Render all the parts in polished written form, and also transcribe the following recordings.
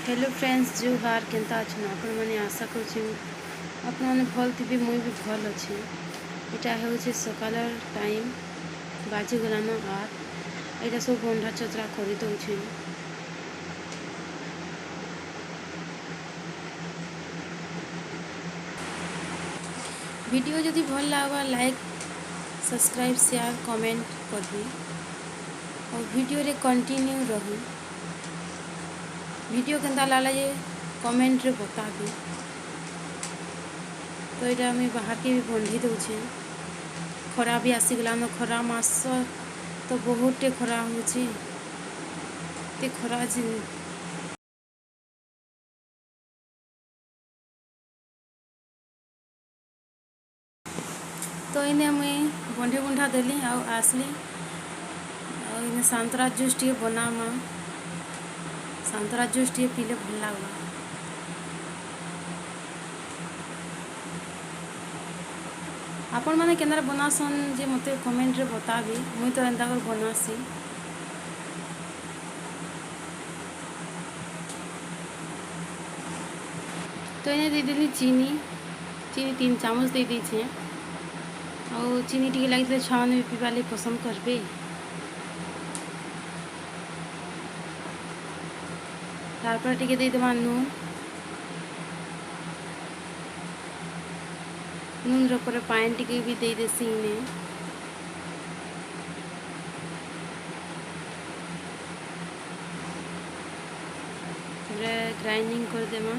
Hello friends जुहार केनता अच्छे आपण मैंने आशा कर भल थी मुई भी भल अच्छे। यहाँ हूँ सकाल टाइम बाजीगलान 8 यहाँ सब बंधा चतरा कर दौचे। वीडियो जदि भल लगा लाइक सब्सक्राइब शेयर कमेंट करबी और वीडियो रे कंटिन्यू रही। वीडियो केनता लागला जे कमेंट रे बताबी। तो यहाँ आम बाहर के भी बंधी दौचे। खरा भी आसीगलान खरा मास तो बहुत खरा होची खरा तो इन्हें मुई बंधी बुंढा देली आसली इन्हें संतरा जूस टे बनामा। संतरा जूस टे पीले भल लगवा। आपण मैंने केनार बनासन जे मते कमेंट रे बताबी। मुई तो एंता कर बनासी। तो इन्हें दे देली चीनी 3 चामच दे दीछे और चीनी टी लगे छुआ भी पीवा लगे पसंद करबे। तारपर टी दे देवा नून नून रे पानी टी भी दे देसी इन्हें ग्राइंडिंग कर देमा।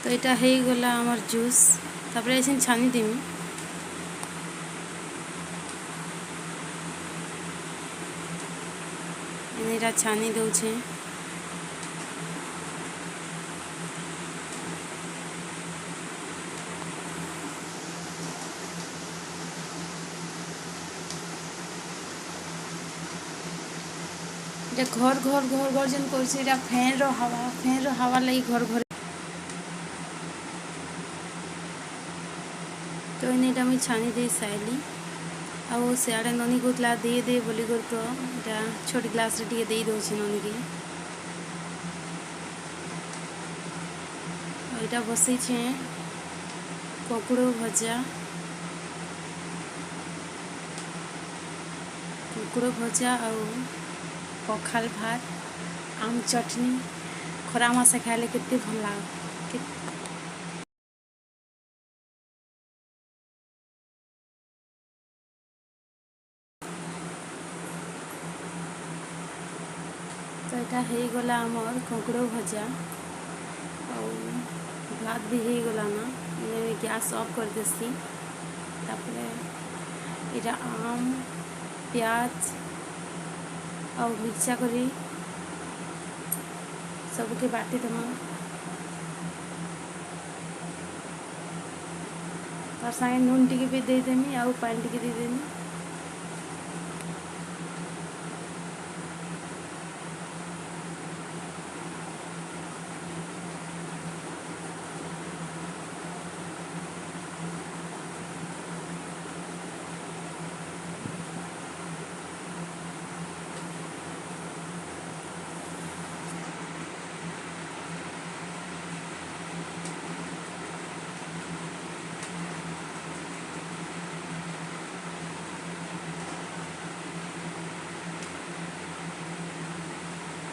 तो यहाँ हो गला आमर जूस तापर ऐसे छानी देमी। यहाँ छानी दौचे घर घर घर घर जेन कर फैन रो हवा लगी घर घर। तो इन्हें मुझे छानी दे सारी आउ सियाड़े ननी कहला दे बोली कर तो यहाँ छोट ग्लास रे दे दौचे ननी के। यहाँ बसई कुकुड़ भजा आउ पखाल भात आम चटनी खरा मासे खाइले केते भल लाग। तो यहाँ हो गला आमर कुकुड़ भजा और भात भी हो गला ना। इन्हें गैस ऑफ कर देसी तापर यहाँ आम प्याज और मिर्चा करी सबके बाटी देमा। तार संगे नून टी भी दे देमी आउ पानी टी दे देमी।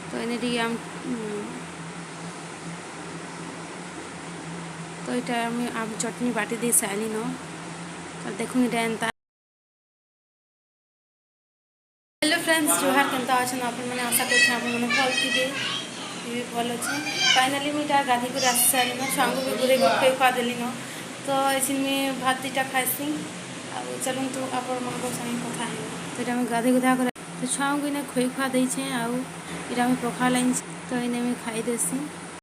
तो इन्हें आम तो यहाँ आम चटनी बाटी दे सारी न और देखो एंता। हेलो फ्रेंड्स जुहार केनता अच्छे आपण मैंने आशा कर भल थी भल अच्छे। फाइनाली मुझे गाधी कर आसी सारी न छुआ भी घूरे खुए खुआ देली न। तो ऐसे मुझे भात दीटा खाइसी चलतु आपण मन संगे कथा है। तो यहाँ गाधी गुधा कर तो छुआ को इन्हें खुए खुआ देछे आउ इटा पखा लाइन तो इन्हें खाई देसी।